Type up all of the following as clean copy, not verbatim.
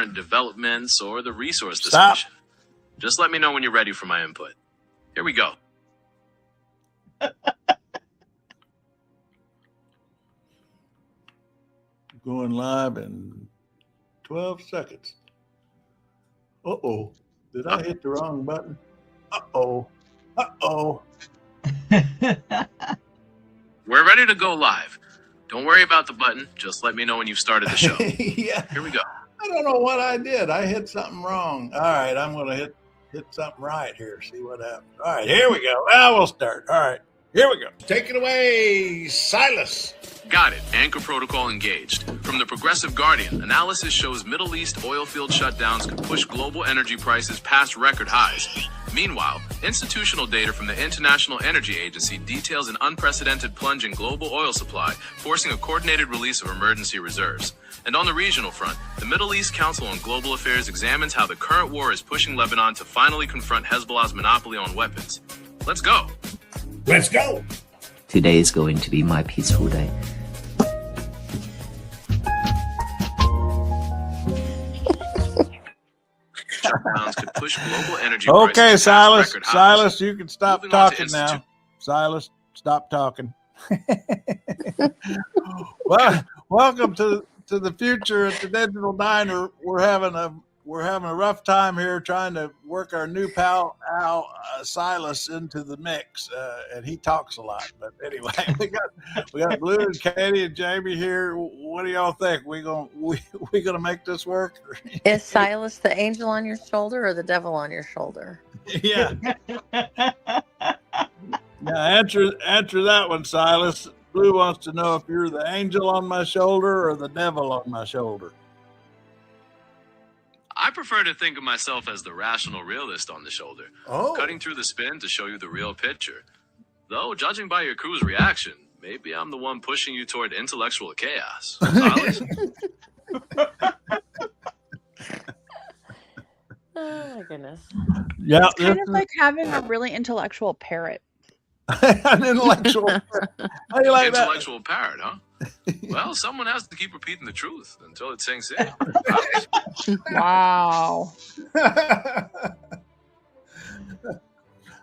current developments or the resource discussion. Just let me know when you're ready for my input. Here we go. Going live in 12 seconds. Uh-oh. Did I hit the wrong button? Uh-oh. Uh-oh. We're ready to go live. Don't worry about the button. Just let me know when you've started the show. Yeah. Here we go. I don't know what I did. I hit something wrong. All right, I'm going to hit something right here. See what happens. All right, here we go. Now we'll start. All right, here we go. Take it away, Silas. Got it. Anchor protocol engaged. From the Progressive Guardian, analysis shows Middle East oil field shutdowns could push global energy prices past record highs. Meanwhile, institutional data from the International Energy Agency details an unprecedented plunge in global oil supply, forcing a coordinated release of emergency reserves. And on the regional front, the Middle East Council on Global Affairs examines how the current war is pushing Lebanon to finally confront Hezbollah's monopoly on weapons. Let's go. Let's go. Today is going to be my peaceful day. Shutdowns could push global energy Okay, prices past Silas. record highs. Silas, you can stop Moving on to talking now. Silas, stop talking. Well, welcome to the future at the Digital Diner. We're having a rough time here trying to work our new pal Al Silas into the mix, and he talks a lot. But anyway, we got Blue and Katie and Jamie here. What do y'all think? We gonna make this work? Is Silas the angel on your shoulder or the devil on your shoulder? Yeah. Now answer that one, Silas. Blue wants to know if you're the angel on my shoulder or the devil on my shoulder. I prefer to think of myself as the rational realist on the shoulder, cutting through the spin to show you the real picture. Though, judging by your crew's reaction, maybe I'm the one pushing you toward intellectual chaos. Silas? Oh my goodness. Yeah, It's kind of like having a really intellectual parrot. an intellectual. How do you like that? Intellectual parrot, huh? Well, someone has to keep repeating the truth until it sinks in. Wow.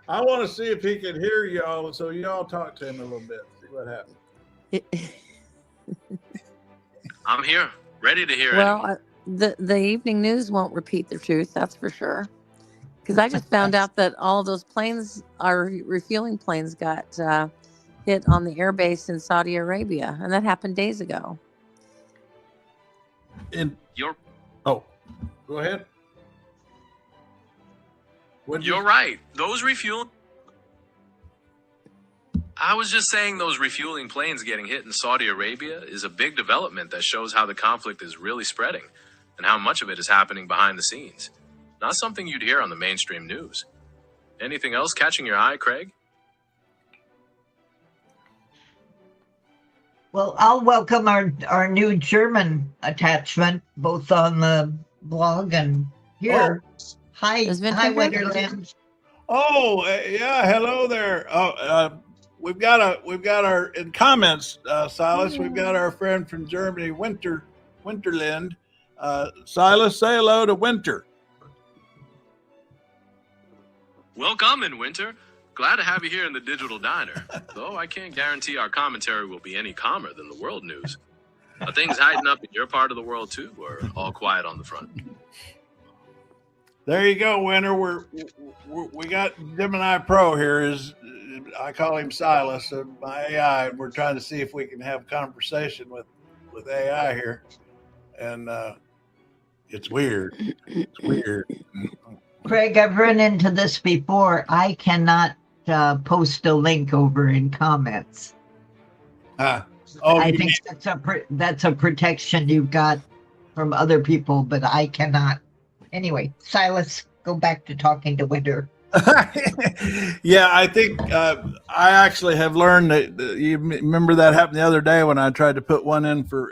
I want to see if he can hear y'all, so y'all talk to him a little bit. See what happens. I'm here, ready to hear it. Well, the evening news won't repeat the truth, that's for sure. Because I just found out that all those planes, our refueling planes, got hit on the airbase in Saudi Arabia, and that happened days ago. Go ahead. You're right. Those refueling. I was just saying those refueling planes getting hit in Saudi Arabia is a big development that shows how the conflict is really spreading and how much of it is happening behind the scenes. Not something you'd hear on the mainstream news. Anything else catching your eye, Craig? Well, I'll welcome our new German attachment, both on the blog and here. Hi, Wonderland. Oh, yeah. Hello there. We've got our in comments, Silas. We've got our friend from Germany, Winterland. Silas, say hello to Winter. Welcome in winter. Glad to have you here in the Digital Diner. Though I can't guarantee our commentary will be any calmer than the world news. Are things hiding up in your part of the world too, or all quiet on the front? There you go, Winter. We got Gemini Pro here. I call him Silas, my AI. We're trying to see if we can have conversation with AI here, and it's weird. It's weird. Craig, I've run into this before. I cannot post a link over in comments. I think that's a protection you've got from other people, but I cannot. Anyway, Silas, go back to talking to Winter. Yeah, I think I actually have learned that you remember that happened the other day when I tried to put one in for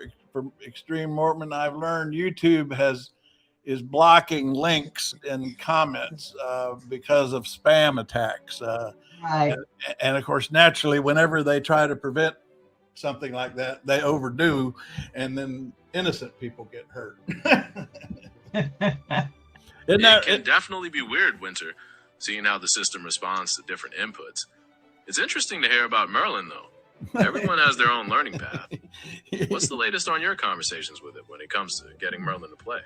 Extreme Mormon. I've learned YouTube is blocking links in comments because of spam attacks. Right. And of course, naturally, whenever they try to prevent something like that, they overdo, and then innocent people get hurt. It can definitely be weird, Winter, seeing how the system responds to different inputs. It's interesting to hear about Merlin, though. Everyone has their own learning path. What's the latest on your conversations with it when it comes to getting Merlin to play?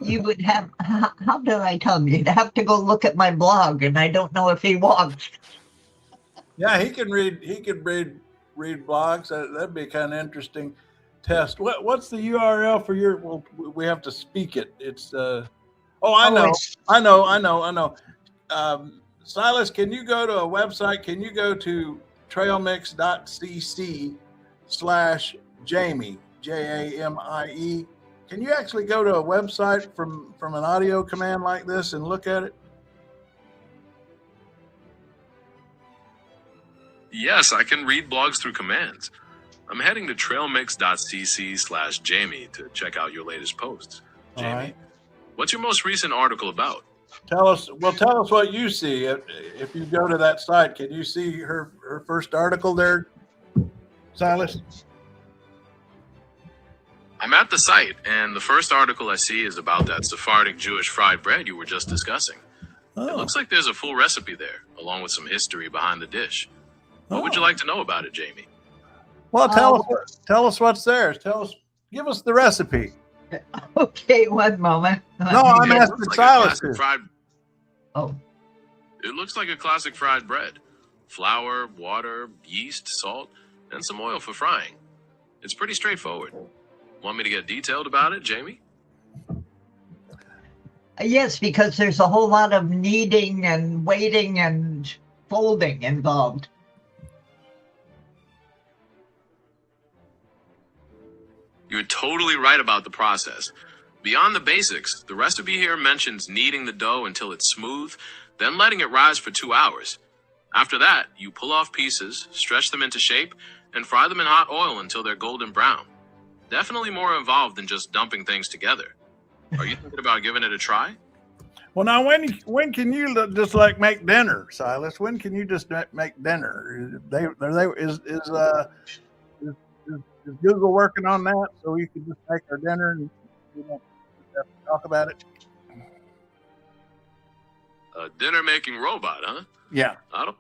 You would have, how do I tell you? You'd have to go look at my blog, and I don't know if he watched. Yeah, he can read blogs. That'd be kind of interesting test. What's the URL for your? Well, we have to speak it. It's I know. Silas, can you go to a website? Can you go to trailmix.cc/Jamie, JAMIE? Can you actually go to a website from an audio command like this and look at it? Yes, I can read blogs through commands. I'm heading to trailmix.cc/Jamie to check out your latest posts. Jamie, right. What's your most recent article about? Tell us what you see. If you go to that site, can you see her first article there, Silas? I'm at the site, and the first article I see is about that Sephardic Jewish fried bread you were just discussing. Oh. It looks like there's a full recipe there, along with some history behind the dish. What would you like to know about it, Jamie? Well, tell us what's there. Give us the recipe. Okay, one moment. No, I'm asking Silas. It looks like a classic fried bread. Flour, water, yeast, salt, and some oil for frying. It's pretty straightforward. Want me to get detailed about it, Jamie? Yes, because there's a whole lot of kneading and waiting and folding involved. You're totally right about the process. Beyond the basics, the recipe here mentions kneading the dough until it's smooth, then letting it rise for 2 hours. After that, you pull off pieces, stretch them into shape, and fry them in hot oil until they're golden brown. Definitely more involved than just dumping things together. Are you thinking about giving it a try? Well, now, when can you just make dinner, Silas? When can you just make dinner? Is Google working on that so we can just make our dinner and we don't have to talk about it? A dinner-making robot, huh? Yeah. I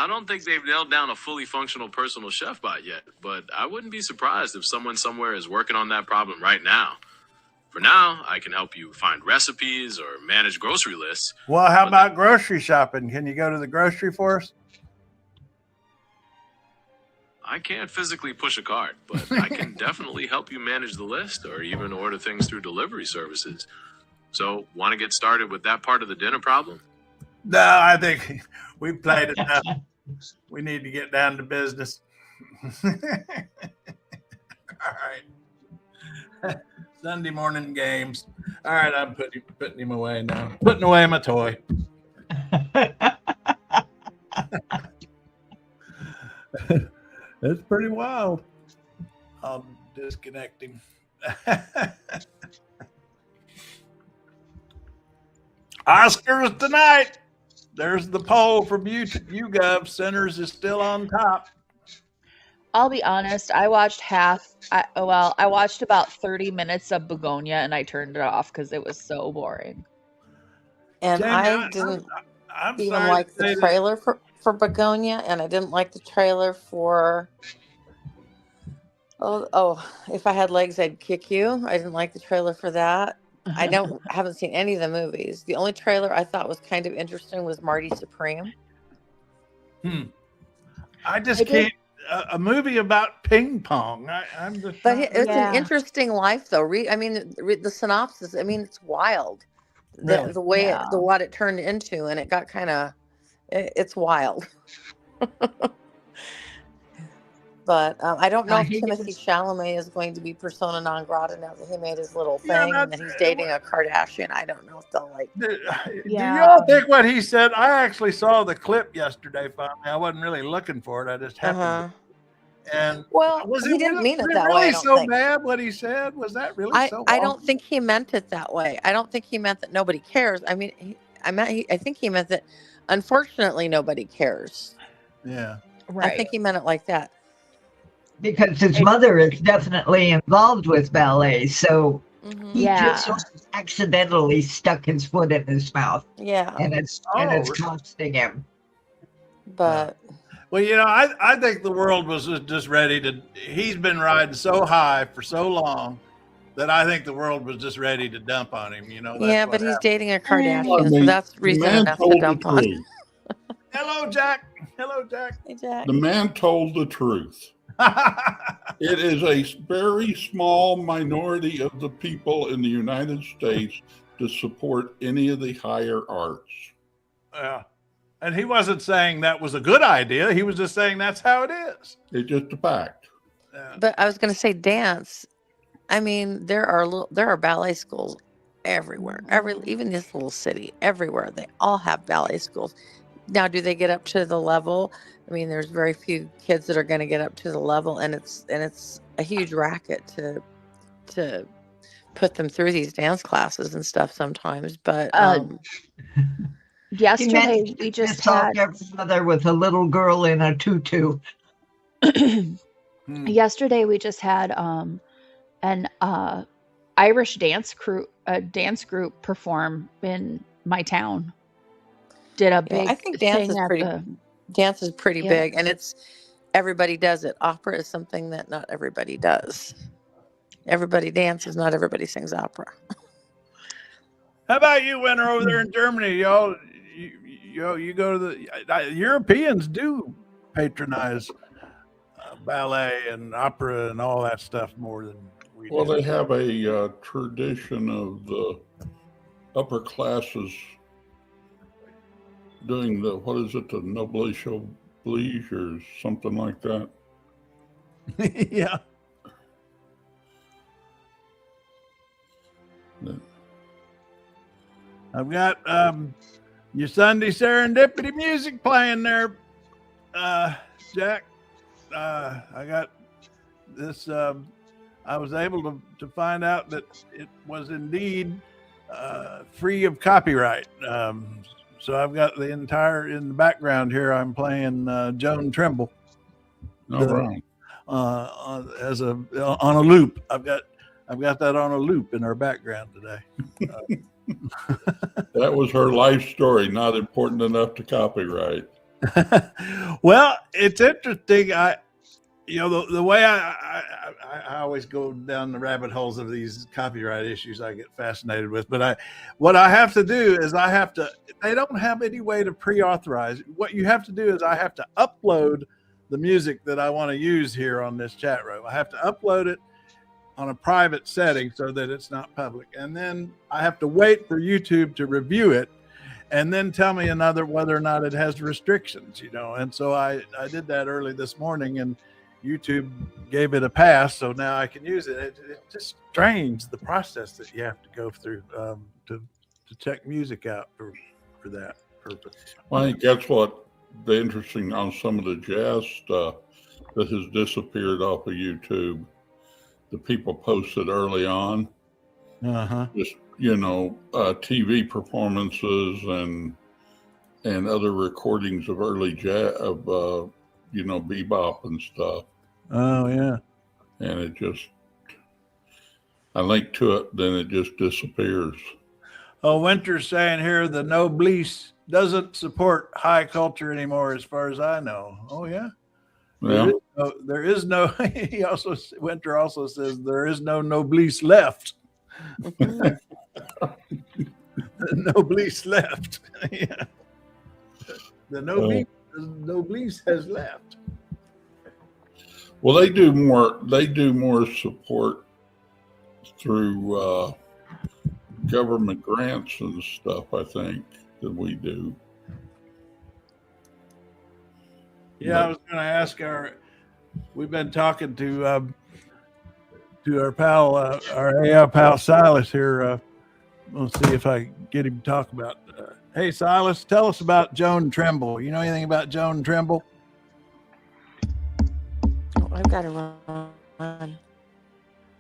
don't think they've nailed down a fully functional personal chef bot yet, but I wouldn't be surprised if someone somewhere is working on that problem right now. For now, I can help you find recipes or manage grocery lists. Well, how about grocery shopping? Can you go to the grocery for us? I can't physically push a cart, but I can definitely help you manage the list or even order things through delivery services. So, want to get started with that part of the dinner problem? No, I think we've played enough. We need to get down to business. All right. Sunday morning games. All right, I'm putting him away now. Putting away my toy. It's pretty wild. I'll disconnect him. Oscars tonight. There's the poll from YouGov. Sinners is still on top. I'll be honest. I watched I watched about 30 minutes of Begonia and I turned it off because it was so boring. And I didn't even like the trailer for Begonia, and I didn't like the trailer for If I Had Legs, I'd Kick You. I didn't like the trailer for that. I haven't seen any of the movies. The only trailer I thought was kind of interesting was Marty Supreme. I just can't. A movie about ping pong. It's an interesting life, though. Read the synopsis. I mean, it's wild. The way what it turned into, and it got kind of. It's wild. But I don't know if Timothy Chalamet is going to be persona non grata now that he made his little thing and that he's dating a Kardashian. I don't know if they'll like. Do y'all think what he said? I actually saw the clip yesterday. Finally, I wasn't really looking for it. I just happened. And he didn't mean it that way. Was it really so bad? What he said, was that really so? I don't think he meant it that way. I don't think he meant that nobody cares. I mean, I think he meant that. Unfortunately, nobody cares. Yeah. Right. I think he meant it like that. Because his mother is definitely involved with ballet, so he Yeah. just accidentally stuck his foot in his mouth, Yeah, and it's costing him. but Well, I think the world was just ready to. He's been riding so high for so long that I think the world was just ready to dump on him. That's yeah, what but he's happened. dating a I Kardashian, so mean, that's the reason man enough to told the dump on. truth. Hello, Jack. Hello, Jack. Hey, Jack. The man told the truth. It is a very small minority of the people in the United States to support any of the higher arts. Yeah. And he wasn't saying that was a good idea. He was just saying that's how it is. It's just a fact. Yeah. But I was going to say dance. I mean, there are ballet schools everywhere. Even this little city, everywhere they all have ballet schools. Now, do they get up to the level? I mean, there's very few kids that are going to get up to the level, and it's a huge racket to put them through these dance classes and stuff sometimes. But yesterday we just had your mother with a little girl in a tutu. Yesterday we just had an Irish dance group perform in my town. Did a big I think dance is pretty big, and everybody does it. Opera is something that not everybody does. Everybody dances, not everybody sings opera. How about you, Winter, over there in Germany? Y'all, you go to the Europeans do patronize ballet and opera and all that stuff more than we do. Well, they have a tradition of the upper classes doing the noblesse oblige or something like that. Yeah. I've got your Sunday Serendipity music playing there, Jack. I got this. I was able to find out that it was indeed free of copyright. So I've got the entire in the background here. I'm playing Joan Trimble. Right. On a loop. I've got that on a loop in our background today. That was her life story, not important enough to copyright. Well, it's interesting. The way I always go down the rabbit holes of these copyright issues I get fascinated with. But what I have to do is they don't have any way to pre-authorize. What you have to do is I have to upload the music that I want to use here on this chat room. I have to upload it on a private setting so that it's not public. And then I have to wait for YouTube to review it and then tell me whether or not it has restrictions, And so I did that early this morning, and YouTube gave it a pass, so now I can use it. It's just strange, the process that you have to go through to check music out for that purpose. Well, I think that's what the interesting on some of the jazz stuff that has disappeared off of YouTube. The people posted early on, just TV performances and other recordings of early jazz of bebop and stuff. Oh yeah, and I link to it, then it just disappears. Oh, Winter's saying here the noblesse doesn't support high culture anymore, as far as I know. Oh yeah. Yeah. There is no. Winter also says there is no noblesse left. The noblesse left. Yeah. The noblesse has left. Well, they do more support through government grants and stuff, I think, than we do. Yeah, I was going to ask we've been talking to our pal, our AI pal Silas here. We'll see if I get him to talk about. Hey, Silas, tell us about Joan Trimble. You know anything about Joan Trimble? Oh, I've got to run.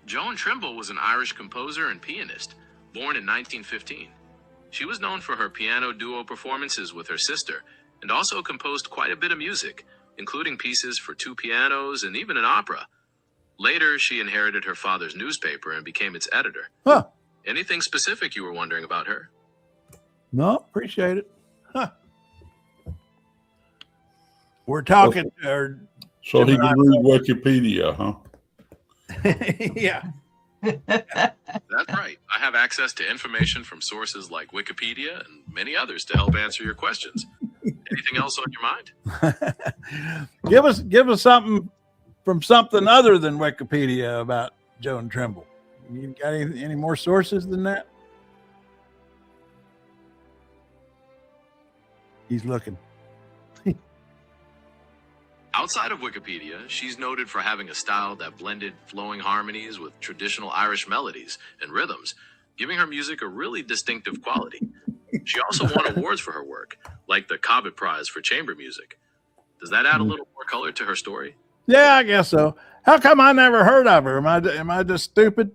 Joan Trimble was an Irish composer and pianist, born in 1915. She was known for her piano duo performances with her sister, and also composed quite a bit of music, including pieces for 2 pianos and even an opera. Later, she inherited her father's newspaper and became its editor. Huh. Anything specific you were wondering about her? No, appreciate it. Huh. We're talking. So he can read Wikipedia, huh? Yeah. That's right. I have access to information from sources like Wikipedia and many others to help answer your questions. Anything else on your mind? Give us something from something other than Wikipedia about Joan Trimble. You got any more sources than that? He's looking. Outside of Wikipedia, she's noted for having a style that blended flowing harmonies with traditional Irish melodies and rhythms, giving her music a really distinctive quality. She also won awards for her work, like the Cobbett Prize for chamber music. Does that add a little more color to her story? Yeah, I guess so. How come I never heard of her? Am I just stupid?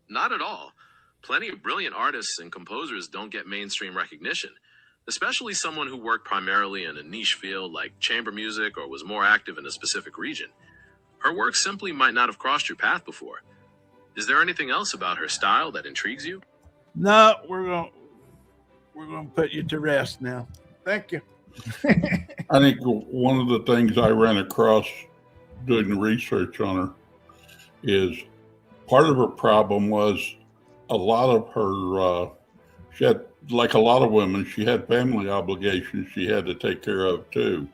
Not at all. Plenty of brilliant artists and composers don't get mainstream recognition, especially someone who worked primarily in a niche field like chamber music or was more active in a specific region. Her work simply might not have crossed your path before. Is there anything else about her style that intrigues you? No, we're gonna put you to rest now. Thank you. I think one of the things I ran across doing the research on her is part of her problem was a lot of her, she had, like a lot of women, she had family obligations she had to take care of too.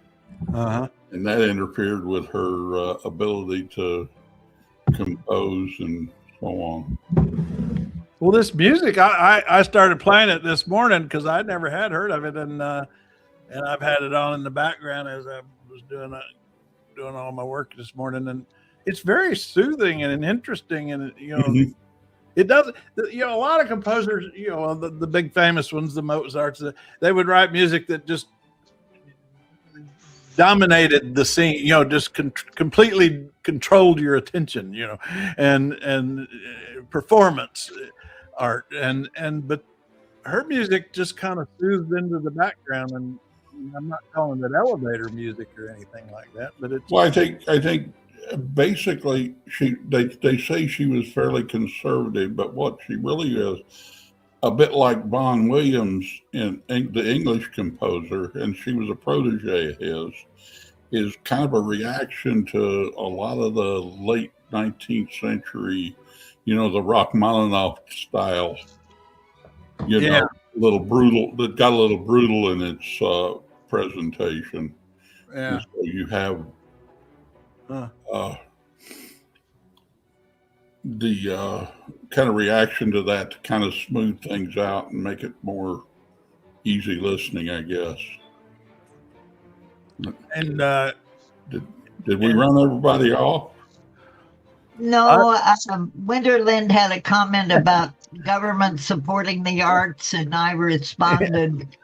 Uh-huh. And that interfered with her ability to compose and so on. Well, this music, I started playing it this morning because I'd never had heard of it, and I've had it on in the background as I was doing all my work this morning, and it's very soothing and interesting, and it does. A lot of composers, the big famous ones, the Mozarts, they would write music that just dominated the scene, just completely controlled your attention, and performance art, but her music just kind of soothes into the background, and I'm not calling it elevator music or anything like that, but it's. Well, I think basically they say she was fairly conservative, but what she really is, a bit like Vaughan Williams, the English composer, and she was a protege of his, is kind of a reaction to a lot of the late 19th century, the Rachmaninoff style, a little brutal, that got a little brutal in its presentation. Yeah. And so you have the kind of reaction to that to kind of smooth things out and make it more easy listening, I guess. And did we run everybody off? No, Winterland had a comment about government supporting the arts, and I responded.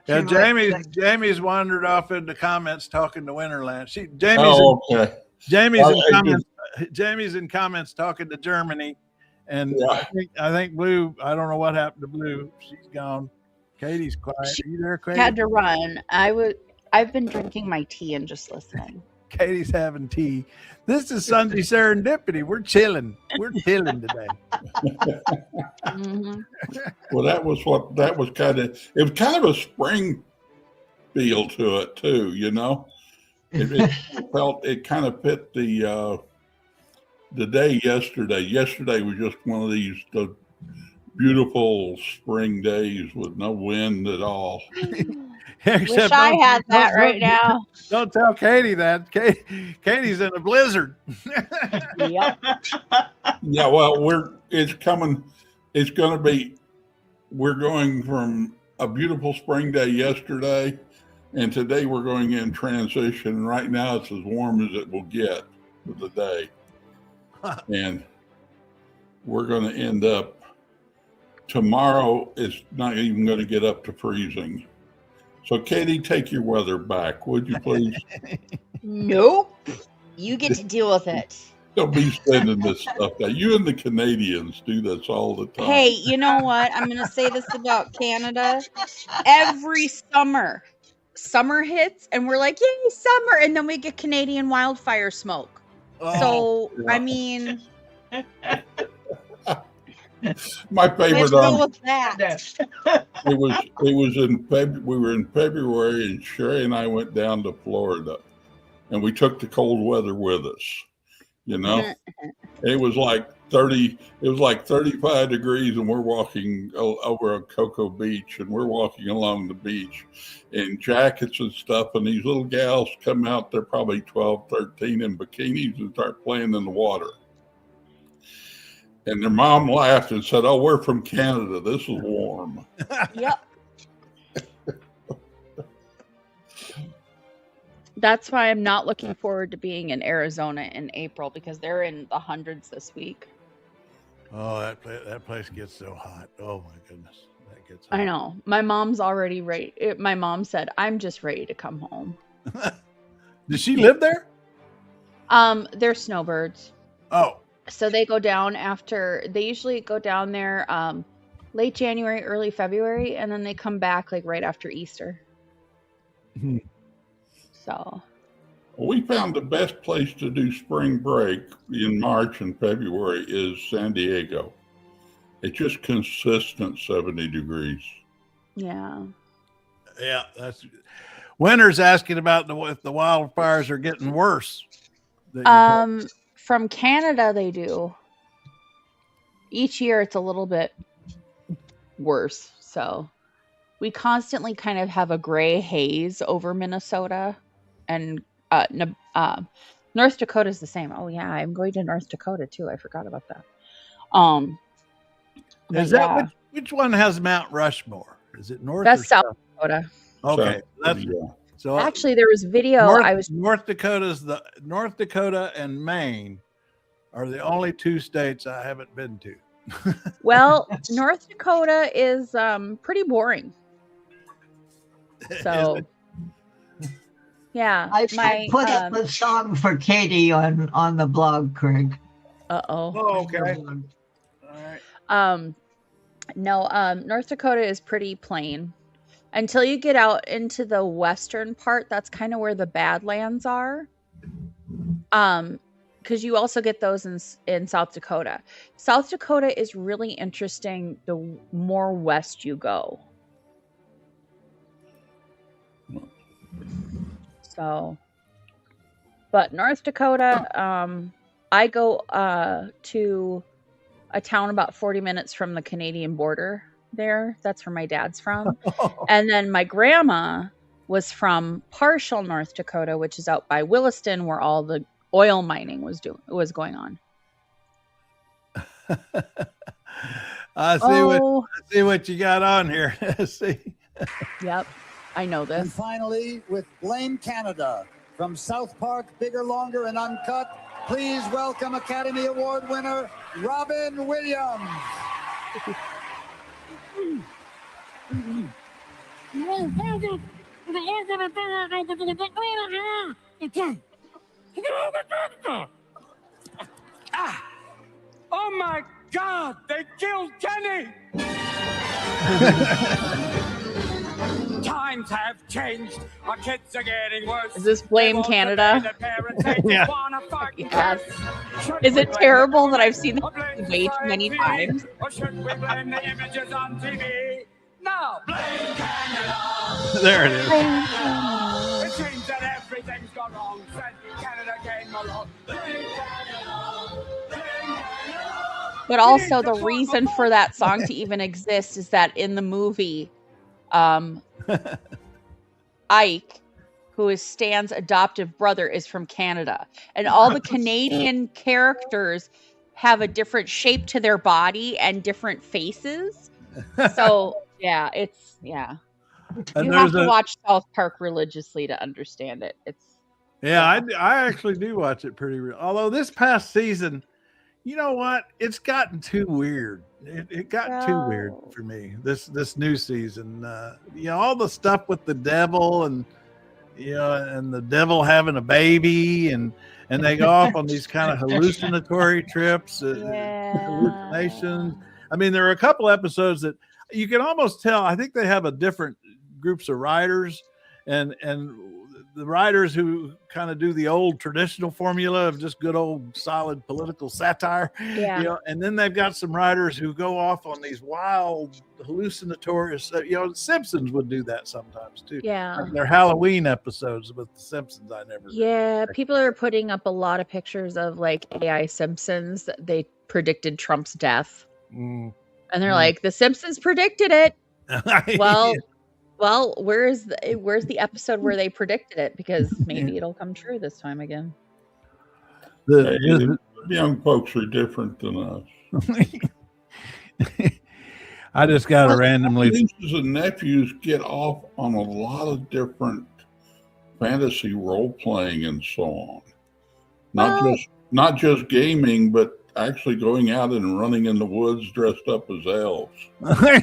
Yeah, Jamie's wandered off into comments talking to Winterland. Jamie's in comments talking to Germany, and I think Blue. I don't know what happened to Blue. She's gone. Katie's quiet. Are you there, Katie? Had to run. I've been drinking my tea and just listening. Katie's having tea. This is Sunday Serendipity. We're chilling. We're chilling today. Mm-hmm. Well, that was kind of, it was kind of a spring feel to it too, It kind of fit the day yesterday. Yesterday was just one of these beautiful spring days with no wind at all. Wish I had that right now. Don't tell Katie that. Katie's in a blizzard. Yep. Yeah, well, it's going to be, we're going from a beautiful spring day yesterday, and today we're going in transition. Right now it's as warm as it will get for the day. And we're going to end up, tomorrow it's not even going to get up to freezing. So, Katie, take your weather back, would you please? Nope. You get to deal with it. Don't be sending this stuff out. You and the Canadians do this all the time. Hey, you know what? I'm going to say this about Canada. Every summer, summer hits and we're like, yay, summer. And then we get Canadian wildfire smoke. So, I mean, my favorite with that. it was in we were in February, and Sherry and I went down to Florida, and we took the cold weather with us. You know, it was like 35 degrees, and we're walking over on Cocoa Beach, and we're walking along the beach in jackets and stuff, and these little gals come out, they're probably 12, 13 in bikinis, and start playing in the water. And their mom laughed and said, "Oh, we're from Canada. This is warm." Yep. That's why I'm not looking forward to being in Arizona in April, because they're in the hundreds this week. Oh, that place gets so hot. Oh my goodness, that gets hot. I know. My mom's already ready. My mom said, "I'm just ready to come home." Does she live there? They're snowbirds. Oh. So they go down they usually go down there late January, early February, and then they come back like right after Easter. So we found the best place to do spring break in March and February is San Diego. It's just consistent 70 degrees. Yeah. Yeah, that's Winter's asking about if the wildfires are getting worse. From Canada, they do. Each year, it's a little bit worse. So we constantly kind of have a gray haze over Minnesota, and North Dakota is the same. Oh yeah, I'm going to North Dakota too. I forgot about that. Is that which one has Mount Rushmore? Is it North? That's or South Dakota. Okay, so actually there was video. North Dakota and Maine are the only two states I haven't been to. Well, North Dakota is pretty boring. So yeah, I put up a song for Katie on the blog, Craig. Oh, okay. All right. North Dakota is pretty plain until you get out into the western part. That's kind of where the Badlands are. Because you also get those in South Dakota. South Dakota is really interesting the more west you go. So, but North Dakota, I go to a town about 40 minutes from the Canadian border there. That's where my dad's from. And then my grandma was from partial North Dakota, which is out by Williston, where all the oil mining was going on. I see what you got on here. See. Yep, I know this. And finally, with Blame Canada from South Park, Bigger, Longer, and Uncut, please welcome Academy Award winner Robin Williams. Oh my God, they killed Kenny! Times have changed. Our kids are getting worse. Is this Blame Canada? Yeah. Yes. Is it terrible that I've seen this way too many times? Or should we blame the images on TV? No, blame Canada! There it is. It seems that everything's gone wrong since Canada came along. Blame Canada! Blame Canada! But also the reason for that song to even exist is that in the movie, Ike, who is Stan's adoptive brother, is from Canada. And all the Canadian characters have a different shape to their body and different faces. So, yeah, you have to watch South Park religiously to understand it. I actually do watch it pretty real. Although this past season, you know what? It's gotten too weird. It got too weird for me. This new season, all the stuff with the devil and the devil having a baby and they go off on these kind of hallucinatory trips, hallucinations. I mean, there are a couple episodes that you can almost tell. I think they have a different groups of writers, and the writers who kind of do the old traditional formula of just good old solid political satire, Yeah. you know, and then they've got some writers who go off on these wild hallucinatory, you know, Simpsons would do that sometimes too. Yeah. Like their Halloween episodes with the Simpsons. I never. Yeah, people are putting up a lot of pictures of like AI Simpsons that they predicted Trump's death. And they're like, the Simpsons predicted it. Well, where's the episode where they predicted it? Because maybe it'll come true this time again. The young folks are different than us. I just got to randomly. Nieces and nephews get off on a lot of different fantasy role playing and so on. Not just gaming, but actually going out and running in the woods dressed up as elves.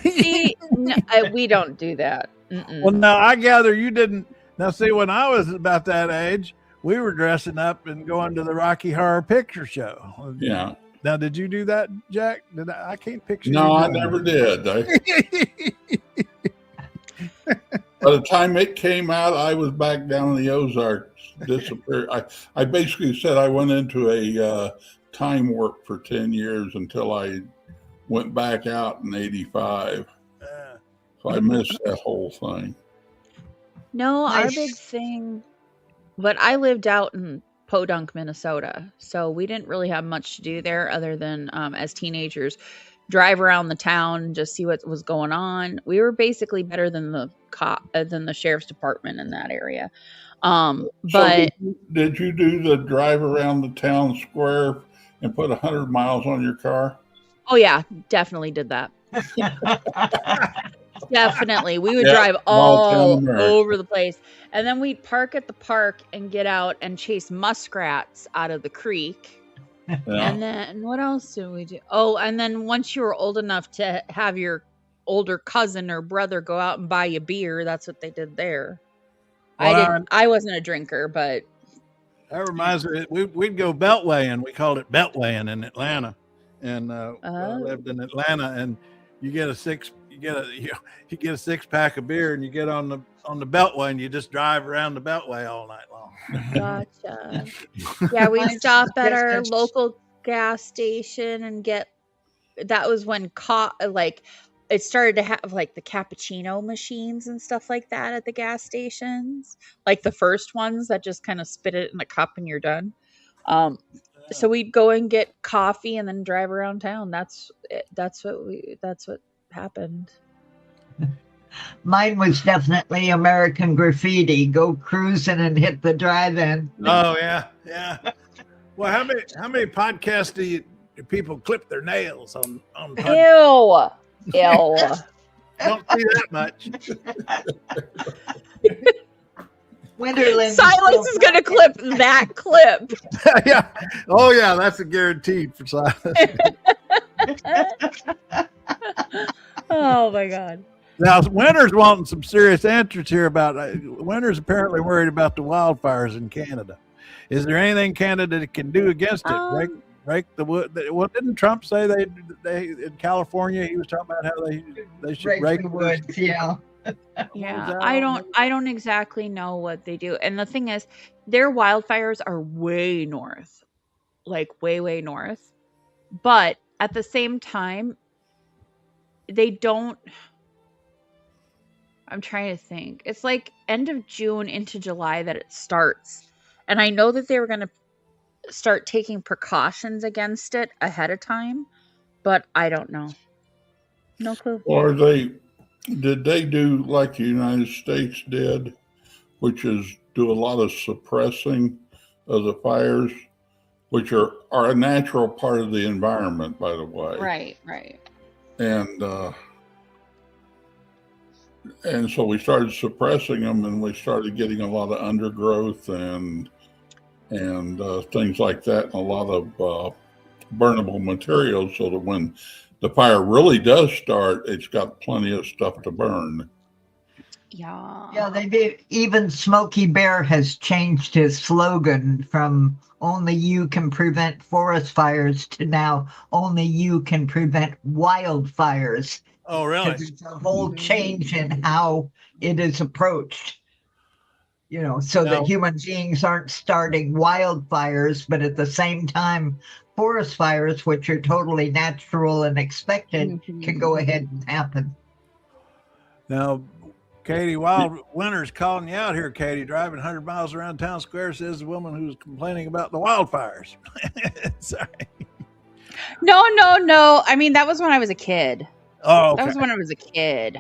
See, no, we don't do that. Well, now I gather you didn't. Now, see, when I was about that age, we were dressing up and going to the Rocky Horror Picture Show. Yeah. Now, did you do that, Jack? I can't picture. No, I never did. By the time it came out, I was back down in the Ozarks, disappeared. I basically said I went into a time warp for 10 years until I went back out in 85. So I missed that whole thing. No, our big thing, but I lived out in Podunk, Minnesota, so we didn't really have much to do there other than as teenagers drive around the town, just see what was going on. We were basically better than the sheriff's department in that area. But did you do the drive around the town square and put 100 miles on your car? Oh yeah, definitely did that. Definitely. We would drive all over the place. And then we'd park at the park and get out and chase muskrats out of the creek. Yeah. And then what else did we do? Oh, and then once you were old enough to have your older cousin or brother go out and buy you beer, that's what they did there. Well, I wasn't a drinker, but that reminds me, we'd go beltwaying. We called it beltwaying in Atlanta. And I lived in Atlanta, and you get a six pack of beer, and you get on the beltway, and you just drive around the beltway all night long. Gotcha. Yeah, we'd stop at our local gas station and get. That was when it started to have like the cappuccino machines and stuff like that at the gas stations, like the first ones that just kind of spit it in a cup and you're done. So we'd go and get coffee and then drive around town. That's what happened. Mine was definitely American Graffiti. Go cruising and hit the drive-in. Oh yeah. Well, how many podcasts do people clip their nails on? Ew. Don't see that much. Silas is going to clip that clip. Yeah. Oh, yeah. That's a guaranteed for Silas. Oh, my God. Now, Winter's wanting some serious answers here about Winter's apparently worried about the wildfires in Canada. Is there anything Canada can do against it? Break the wood. Well, didn't Trump say they in California? He was talking about how they should break the woods. Yeah. Yeah, I don't exactly know what they do. And the thing is, their wildfires are way north, like way north. But at the same time, they don't. I'm trying to think. It's like end of June into July that it starts. And I know that they were going to start taking precautions against it ahead of time, but I don't know. No clue. Or did they do like the United States did, which is do a lot of suppressing of the fires, which are a natural part of the environment, by the way. Right. And so we started suppressing them, and we started getting a lot of undergrowth and things like that, and a lot of burnable materials, so that when the fire really does start, it's got plenty of stuff to burn. Yeah, they did. Even Smokey Bear has changed his slogan from "Only you can prevent forest fires" to now "Only you can prevent wildfires." Oh, really? It's a whole change in how it is approached. So that Now- human beings aren't starting wildfires, but at the same time, forest fires, which are totally natural and expected, can go ahead and happen. Now, Katie, Wild Winter's calling you out here, Katie, driving 100 miles around town square, says the woman who's complaining about the wildfires. Sorry. No. I mean, that was when I was a kid. Oh, okay. That was when I was a kid.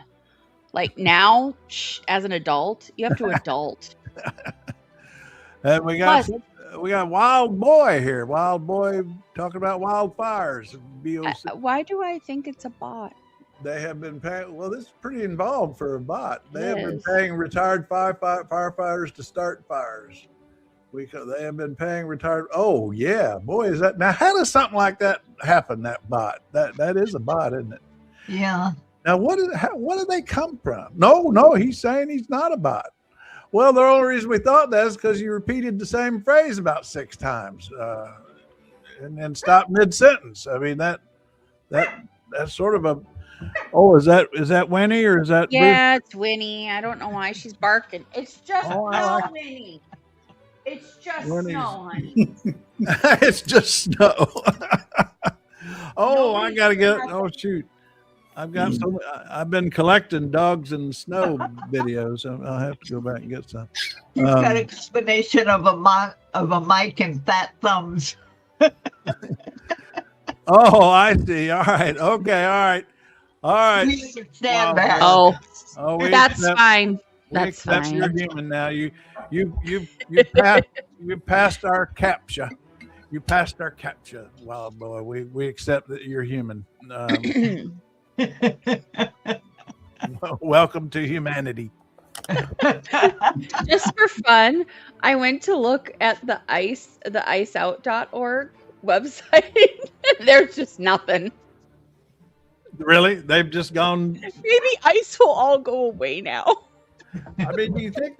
Like now, as an adult, you have to adult. And we got Wild Boy here. Wild Boy talking about wildfires. Why do I think it's a bot? They have been paying. Well, this is pretty involved for a bot. They have been paying retired firefighters to start fires. They have been paying retired. Oh yeah, boy, is that now? How does something like that happen? That bot. That is a bot, isn't it? Yeah. Now, what do they come from? No, he's saying he's not a bot. Well, the only reason we thought that is because you repeated the same phrase about 6 times and then stopped mid-sentence. I mean, that's sort of a. Oh, is that Winnie or is that? Yeah, Bruce? It's Winnie. I don't know why she's barking. It's just Winnie. It's just Winnie's. snow, honey. It's just snow. I gotta get. Oh shoot. I've been collecting dogs and snow videos. I'll have to go back and get some. You've got a combination of a mic and fat thumbs. Oh, I see. All right. Okay. All right. We understand that. Oh, that's fine. That's fine. You're human now. You passed our CAPTCHA. You passed our CAPTCHA, Wild Boy. We accept that you're human. Welcome to humanity. Just for fun, I went to look at the iceout.org website. There's just nothing. Really? They've just gone. Maybe ice will all go away now. I mean, do you think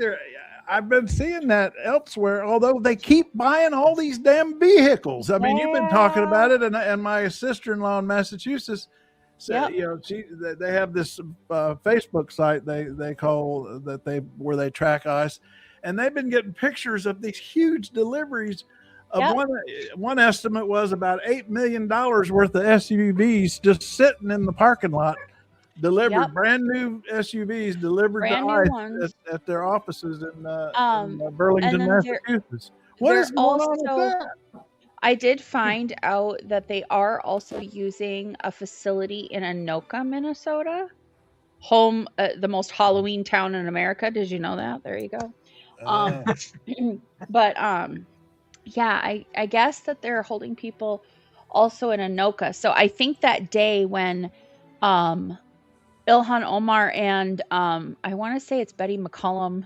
I've been seeing that elsewhere, although they keep buying all these damn vehicles. I mean, you've been talking about it, and my sister-in-law in Massachusetts said, they have this Facebook site they call where they track ice, and they've been getting pictures of these huge deliveries. One estimate was about $8 million worth of SUVs just sitting in the parking lot. Delivered brand new SUVs delivered to ICE at their offices in Burlington, Massachusetts. What is going on with that? I did find out that they are also using a facility in Anoka, Minnesota, the most Halloween town in America. Did you know that? There you go. But I guess that they're holding people also in Anoka. So I think that day when Ilhan Omar and I want to say it's Betty McCollum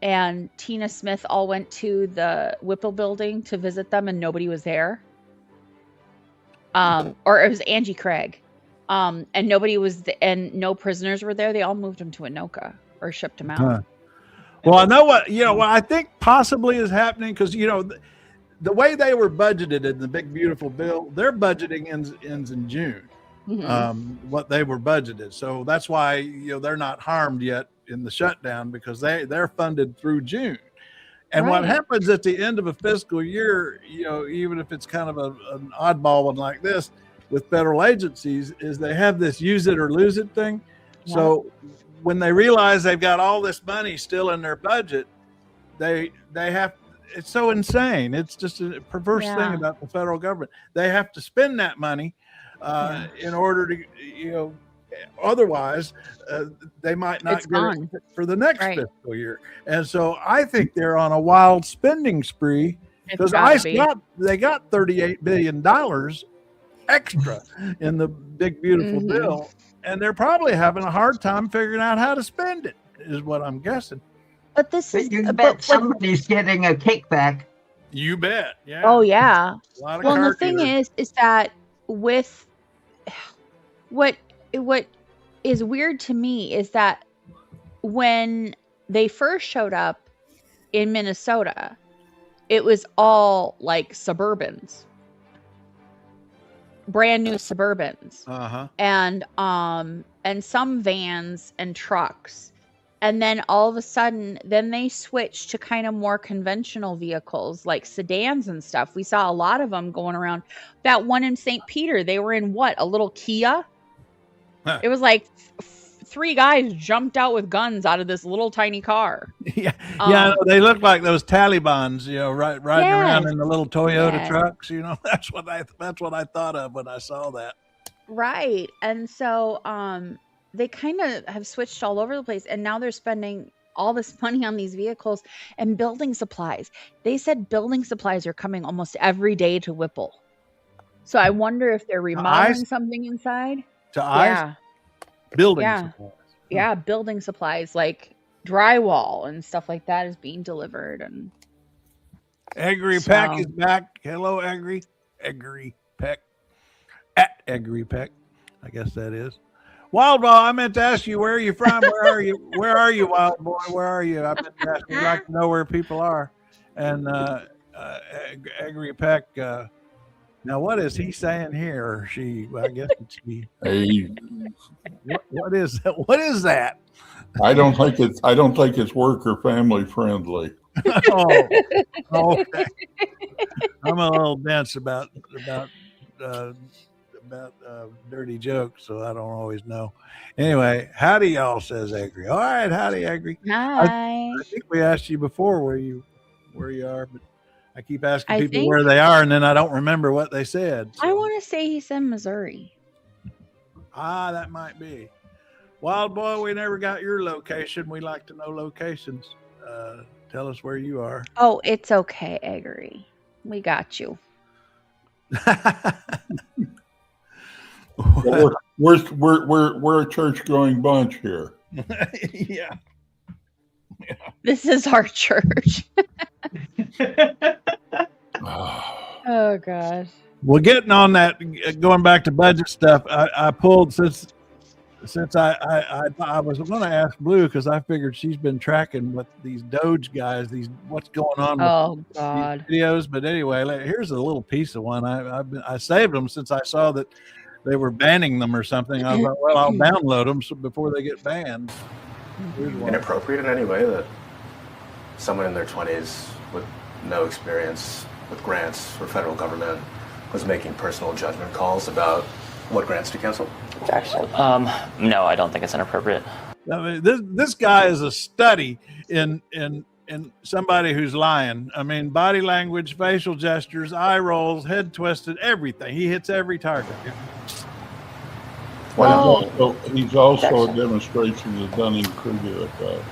and Tina Smith all went to the Whipple building to visit them, and nobody was there. Or it was Angie Craig, and nobody was, and no prisoners were there. They all moved them to Anoka or shipped them out. Well, I know what I think possibly is happening because the way they were budgeted in the big beautiful bill, their budgeting ends in June. Mm-hmm. What they were budgeted, so that's why they're not harmed yet in the shutdown because they're funded through June. And what happens at the end of a fiscal year, even if it's kind of an oddball one like this with federal agencies, is they have this use it or lose it thing. Yeah. So when they realize they've got all this money still in their budget, they have. It's so insane. It's just a perverse thing about the federal government. They have to spend that money. In order to, otherwise they might not get it for the next fiscal year. And so I think they're on a wild spending spree because they got $38 billion extra in the big beautiful bill, and they're probably having a hard time figuring out how to spend it, is what I'm guessing. But you bet somebody's getting a kickback. You bet. Yeah. Oh yeah. Well, the thing is that with what is weird to me is that when they first showed up in Minnesota, it was all like Suburbans, brand new Suburbans, and some vans and trucks, And then all of a sudden, then they switched to kind of more conventional vehicles like sedans and stuff. We saw a lot of them going around. That one in St. Peter, they were in what? A little Kia? Huh. It was like three guys jumped out with guns out of this little tiny car. Yeah, yeah, they look like those Talibans, riding around in the little Toyota trucks. That's what I thought of when I saw that. Right. And so they kind of have switched all over the place, and now they're spending all this money on these vehicles and building supplies. They said building supplies are coming almost every day to Whipple. So I wonder if they're remodeling something inside. Yeah. Building supplies. Yeah, building supplies like drywall and stuff like that is being delivered. And Eggery Peck is back. Hello, Eggery. Eggery Peck. At Eggery Peck, I guess that is. Wild Boy, I meant to ask you, where are you from? Where are you? Where are you, Wild Boy? Where are you? I meant to ask you. I'd like to know where people are. And Eggery Peck, now what is he saying here? Or she? Well, I guess it's he. Hey, What is that? What is that? I don't think it's work or family friendly. Oh, okay. I'm a little dense about dirty jokes, so I don't always know. Anyway, howdy, y'all, says Eggery. All right, howdy, Eggery. Hi. I think we asked you before where you are, but I keep asking people where they are, and then I don't remember what they said. So. I want to say he's in Missouri. That might be. Wild Boy, we never got your location. We like to know locations. Tell us where you are. Oh, it's okay, Eggery. We got you. We're a church-going bunch here. Yeah. This is our church. Oh gosh. Well, getting on that, going back to budget stuff, I pulled since I was going to ask Blue because I figured she's been tracking with these Doge guys, what's going on with these videos. But anyway, here's a little piece of one. I saved them since I saw that they were banning them or something. I thought, well, I'll download them before they get banned. Inappropriate in any way that someone in their 20s with no experience with grants or federal government was making personal judgment calls about what grants to cancel? Objection. No, I don't think it's inappropriate. I mean, this guy is a study in somebody who's lying. I mean, body language, facial gestures, eye rolls, head twisted, everything. He hits every target. Well, he's also a demonstration of the Dunning-Kruger effect.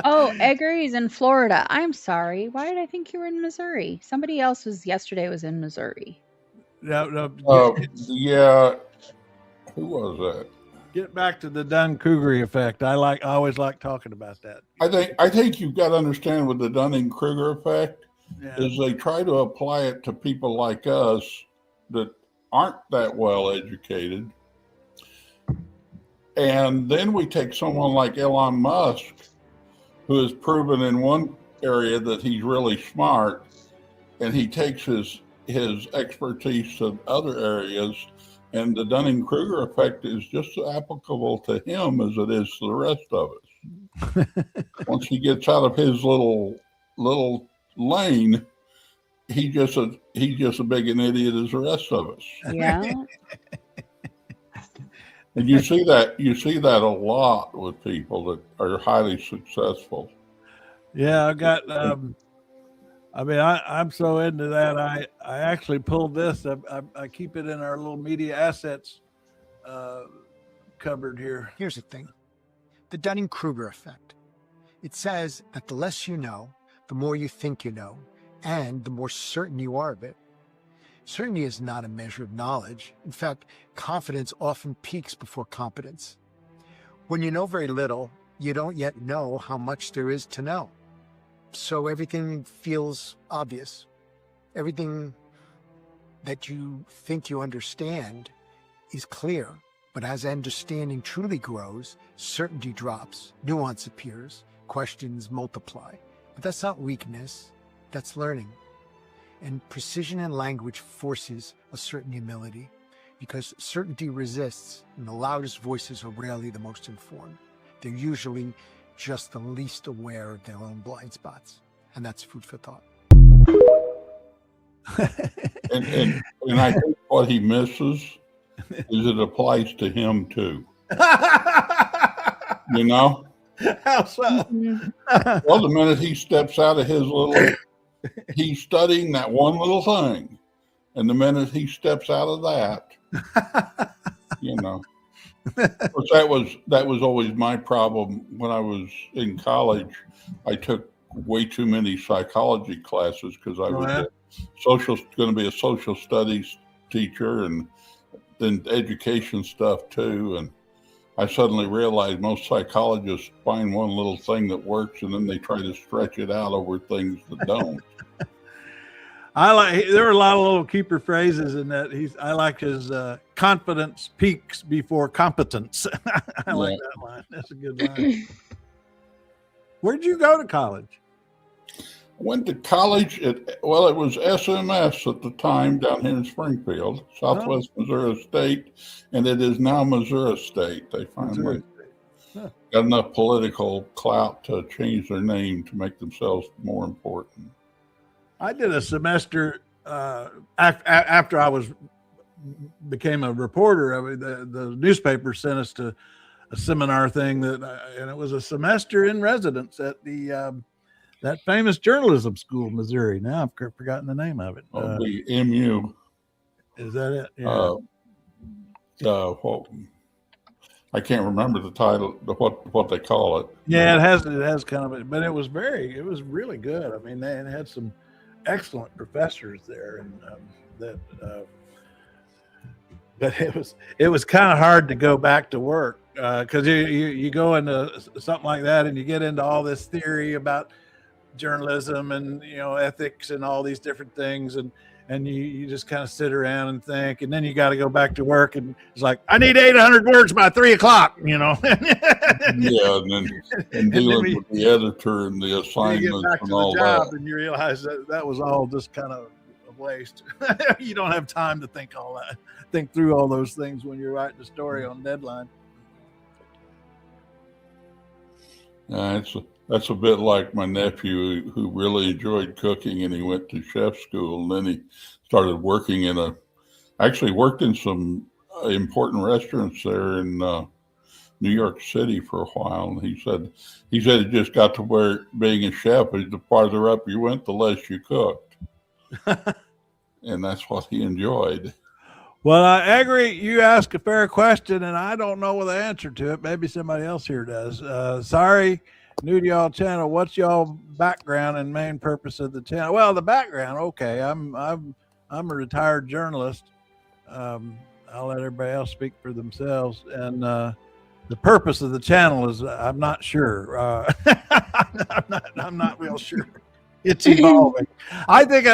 Oh, Eggery's in Florida. I'm sorry. Why did I think you were in Missouri? Somebody else yesterday was in Missouri. No. Yeah. Who was that? Get back to the Dunning-Kruger effect. I always like talking about that. I think you've got to understand with the Dunning-Kruger effect is they try to apply it to people like us that aren't that well educated. And then we take someone like Elon Musk, who has proven in one area that he's really smart, and he takes his expertise to other areas, and the Dunning-Kruger effect is just as applicable to him as it is to the rest of us. Once he gets out of his little lane, he's just a big an idiot as the rest of us. Yeah. And you see that a lot with people that are highly successful. Yeah, I got. I'm so into that. I actually pulled this. I keep it in our little media assets cupboard here. Here's the thing: the Dunning-Kruger effect. It says that the less you know, the more you think you know, and the more certain you are of it. Certainty is not a measure of knowledge. In fact, confidence often peaks before competence. When you know very little, you don't yet know how much there is to know. So everything feels obvious. Everything that you think you understand is clear. But as understanding truly grows, certainty drops, nuance appears, questions multiply. But that's not weakness, that's learning. And precision in language forces a certain humility, because certainty resists, and the loudest voices are rarely the most informed. They're usually just the least aware of their own blind spots. And that's food for thought. and I think what he misses is it applies to him too. You know? How so? Well, the minute he steps out of his little, he's studying that one little thing. And the minute he steps out of that, you know. Of course, that was always my problem when I was in college. I took way too many psychology classes because I was going to be a social studies teacher and then education stuff too. And I suddenly realized most psychologists find one little thing that works and then they try to stretch it out over things that don't. There were a lot of little keeper phrases in that. I like his confidence peaks before competence. I like that line. That's a good line. Where'd you go to college? I went to college it was SMS at the time down here in Springfield, Southwest Missouri State, and it is now Missouri State. They finally got enough political clout to change their name to make themselves more important. I did a semester after I became a reporter. I mean, the newspaper sent us to a seminar thing and it was a semester in residence at the that famous journalism school in Missouri. Now I've forgotten the name of it. The MU. Is that it? Yeah. I can't remember the title, what they call it. Yeah, it has kind of, but it was really good. I mean, they had some excellent professors there, and but it was kind of hard to go back to work because you go into something like that and you get into all this theory about journalism and ethics and all these different things, and you just kind of sit around and think, and then you got to go back to work, and it's like, I need 800 words by 3:00, and dealing with the editor and the assignments and all that. And you realize that was all just kind of a waste. You don't have time to think through all those things when you're writing a story on deadline. That's a bit like my nephew who really enjoyed cooking, and he went to chef school, and then he started working actually worked in some important restaurants there in New York City for a while. And he said it just got to where being a chef, the farther up you went, the less you cooked. And that's what he enjoyed. Well, I agree. You ask a fair question, and I don't know the answer to it. Maybe somebody else here does. Sorry. New to y'all channel. What's y'all background and main purpose of the channel? Well, the background, okay. I'm a retired journalist. I'll let everybody else speak for themselves. And the purpose of the channel is I'm not sure. I'm not real sure. It's evolving. I think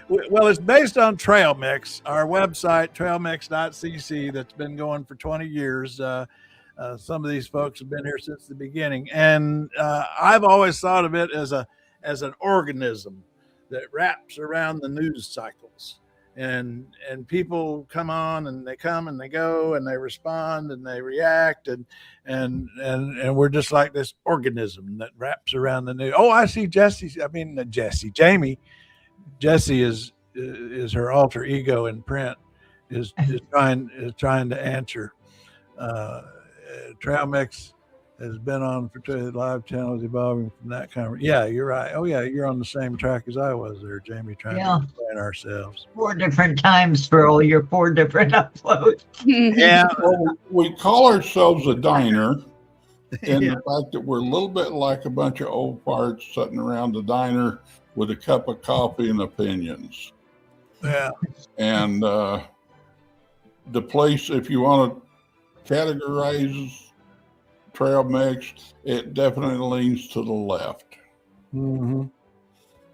it's based on Trail Mix, our website, trailmix.cc, that's been going for 20 years. Some of these folks have been here since the beginning, and I've always thought of it as an organism that wraps around the news cycles, and people come on and they come and they go and they respond and they react, and we're just like this organism that wraps around the news. Oh, I see Jamie. Jessie is her alter ego in print, is trying to answer. Trail Mix has been on for the live channels, evolving from that kind of. Yeah, you're right. Oh yeah, you're on the same track as I was there, Jamie, trying to explain ourselves. 4 different times for all your 4 different uploads. Yeah, well, we call ourselves a diner, and the fact that we're a little bit like a bunch of old farts sitting around the diner with a cup of coffee and opinions. Yeah, and the place, if you want to categorizes Trail Mix, it definitely leans to the left. Mm-hmm.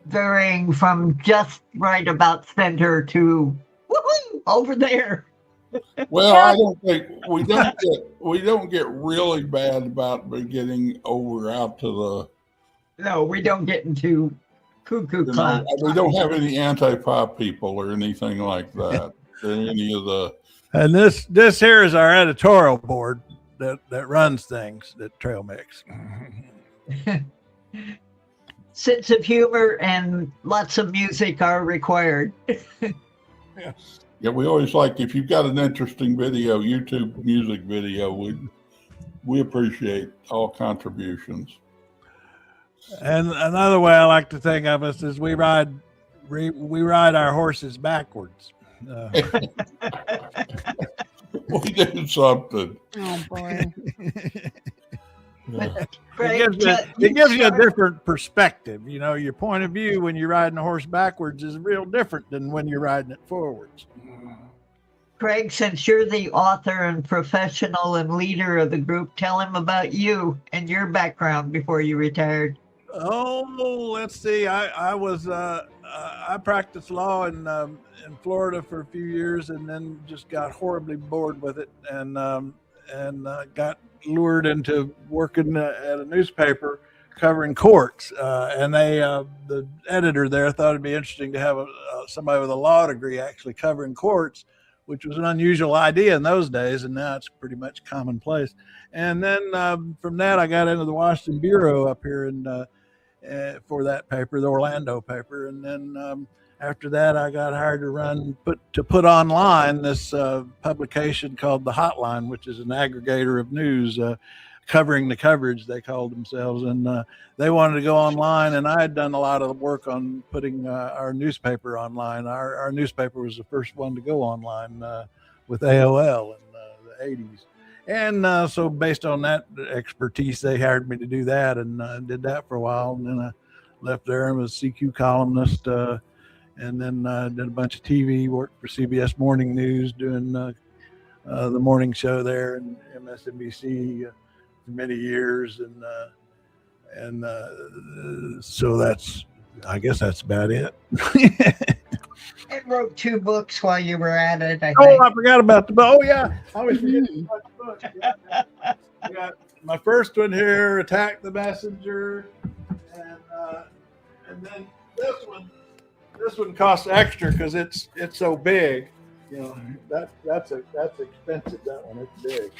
Varying from just right about center to woohoo over there. Well, I don't think we don't get really bad about getting over out to the. No, we don't get into cuckoo clouds. We don't have any anti-pop people or anything like that. Any of the. And this here is our editorial board. that runs things at Trail Mix. Sense of humor and lots of music are required. Yeah, we always like, if you've got an interesting video, YouTube music video, we appreciate all contributions. And another way I like to think of us is we ride our horses backwards. We do something. Oh boy. Yeah. It gives you a different perspective. You know, your point of view when you're riding a horse backwards is real different than when you're riding it forwards. Craig, since you're the author and professional and leader of the group, tell him about you and your background before you retired. Oh, let's see. I practiced law in Florida for a few years, and then just got horribly bored with it, and got lured into working at a newspaper covering courts. And the editor there thought it'd be interesting to have somebody with a law degree actually covering courts, which was an unusual idea in those days, and now it's pretty much commonplace. And then from that, I got into the Washington Bureau up here for that paper, the Orlando paper. And then after that, I got hired to put online this publication called The Hotline, which is an aggregator of news covering the coverage, they called themselves. And they wanted to go online, and I had done a lot of work on putting our newspaper online. Our newspaper was the first one to go online with AOL in the 80s. And so based on that expertise, they hired me to do that, and did that for a while. And then I left there and was a CQ columnist, and then did a bunch of TV, worked for CBS Morning News, doing the morning show there, and MSNBC for many years. And so I guess that's about it. And wrote 2 books while you were at it, I think. Oh, I forgot about the book. Oh, yeah. I always forget about the book. I got my first one here, Attack the Messenger. And then this one costs extra because it's so big. You know, that's expensive. That one, it's big.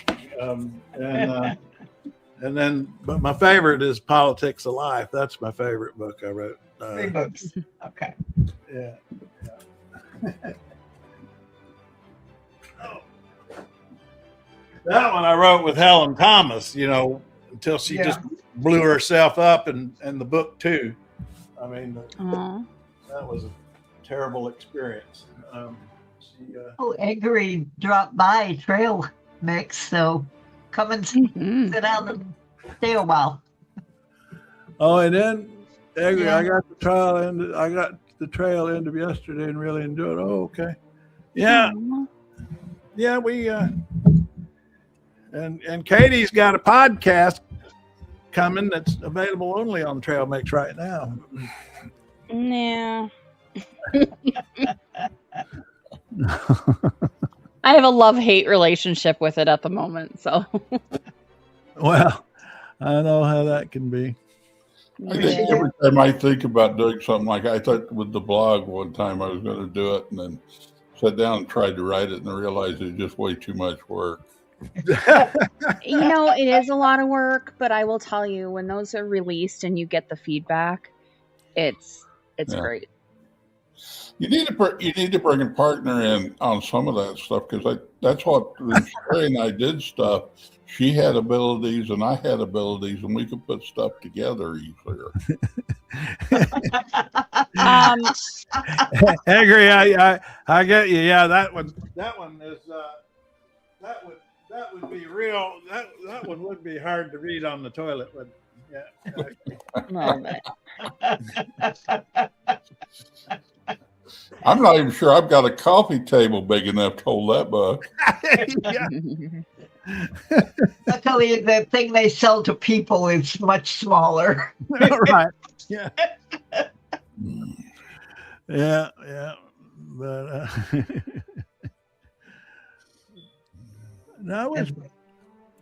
And then, but my favorite is Politics of Life. That's my favorite book I wrote. 3 books. Okay. Yeah. That one I wrote with Helen Thomas, you know, until she just blew herself up, and the book too. I mean, that was a terrible experience. Eggery dropped by Trail Mix, so come and sit down and stay a while. Oh, and then Eggery, I got the trail end of yesterday and really enjoyed it. Oh, okay. Yeah. Yeah, we and Katie's got a podcast coming that's available only on the Trail Mix right now. Yeah. I have a love-hate relationship with it at the moment, so. Well, I know how that can be. I think every time I think about doing something, like I thought with the blog one time I was going to do it, and then sat down and tried to write it, and I realized it was just way too much work. You know, it is a lot of work, but I will tell you, when those are released and you get the feedback, it's great. You need to bring a partner in on some of that stuff, because that's what when Sherry and I did stuff. She had abilities and I had abilities, and we could put stuff together easier. Angry, I get you. Yeah, that one is that would be real. That one would be hard to read on the toilet. But I'm not even sure I've got a coffee table big enough to hold that book. I'll tell you, the thing they sell to people is much smaller. Right. Yeah. Yeah. But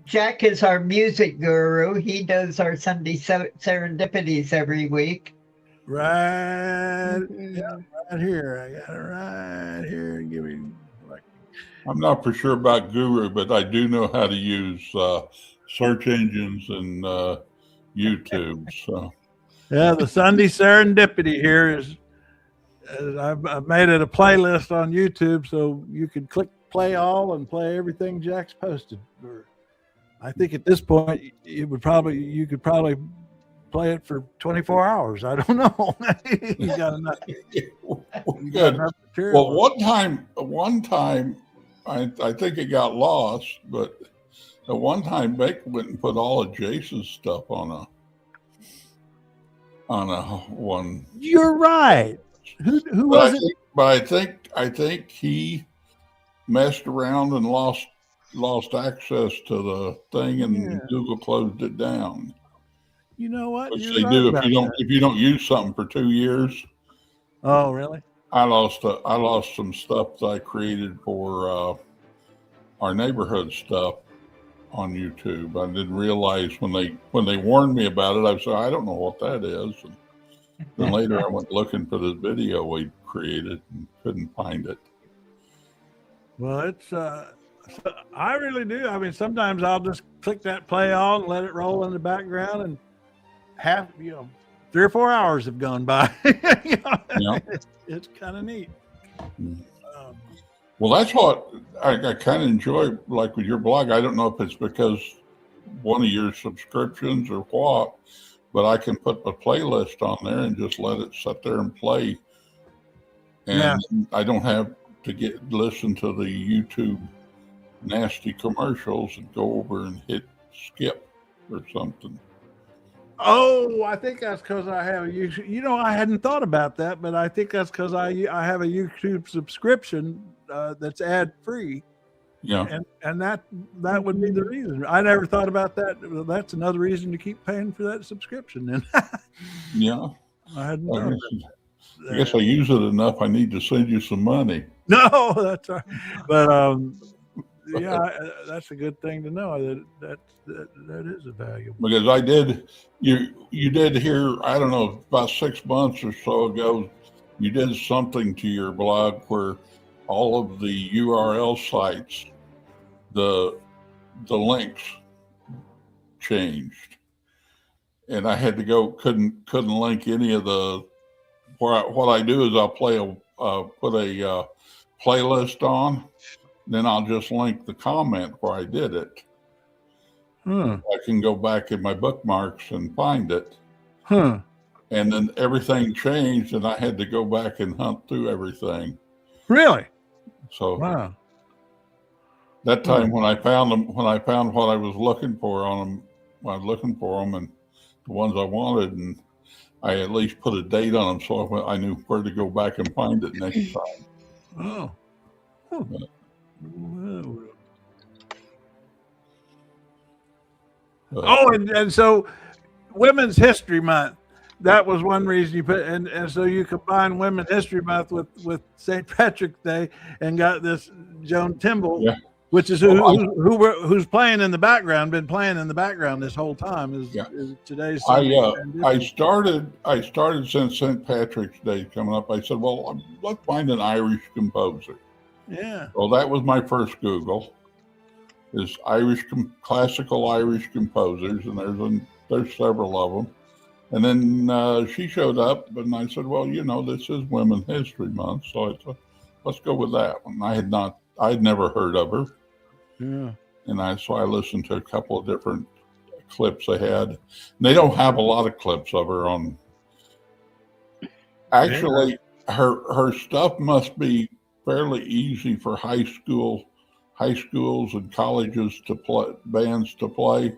Jack is our music guru. He does our Sunday Serendipities every week. Right. Yeah, right here. I got it right here. Give me like I'm not for sure about Guru, but I do know how to use search engines and YouTube. So yeah, the Sunday Serendipity here is. I've made it a playlist on YouTube, so you can click play all and play everything Jack's posted. I think at this point you could probably play it for 24 hours. I don't know. You got enough. Material. Well, one time, I think it got lost, but at one time Baker went and put all of Jace's stuff on a one. You're right. Who was it? But I think he messed around and lost access to the thing, and Google closed it down. You know what? Which they do if you don't use something for 2 years. Oh, really? I lost some stuff that I created for our neighborhood stuff on YouTube. I didn't realize when they warned me about it. I said, I don't know what that is. And then later I went looking for this video we created and couldn't find it. Well, it's I really do. I mean, sometimes I'll just click that play all and let it roll in the background, and 3 or 4 hours have gone by. It's kind of neat. Well, that's what I kind of enjoy, like with your blog. I don't know if it's because one of your subscriptions or what, but I can put a playlist on there and just let it sit there and play. And I don't have to listen to the YouTube nasty commercials and go over and hit skip or something. Oh, I think that's because I have a YouTube. You know, I hadn't thought about that, but I think that's because I have a YouTube subscription that's ad free. Yeah, and that would be the reason. I never thought about that. Well, that's another reason to keep paying for that subscription. Then. Yeah, I hadn't thought about that. I guess I use it enough. I need to send you some money. No, that's all right. But yeah, that's a good thing to know. That is a valuable. Because I did, you did hear, I don't know, about 6 months or so ago, you did something to your blog where all of the URL sites, the links changed, and I had to go, couldn't link any of the. What I do is I'll put a playlist on, then I'll just link the comment where I did it. I can go back in my bookmarks and find it. And then everything changed, and I had to go back and hunt through everything. Really? So that time when I found them, when I found what I was looking for on them, I was looking for them and the ones I wanted, and I at least put a date on them so I knew where to go back and find it next time. And so Women's History Month, that was one reason you put, and so you combine Women's History Month with St. Patrick's Day and got this Joan Timble, which is who's playing in the background, been playing in the background this whole time. Is today's. I started since St. Patrick's Day coming up. I said, well, let's find an Irish composer. Yeah. Well, that was my first Google. Is classical Irish composers, and there's several of them. And then she showed up, and I said, well, this is Women's History Month, so I said, let's go with that one. I'd never heard of her. Yeah. And so I listened to a couple of different clips they had. And they don't have a lot of clips of her on. Actually, her stuff must be fairly easy for high schools and colleges to play, bands to play,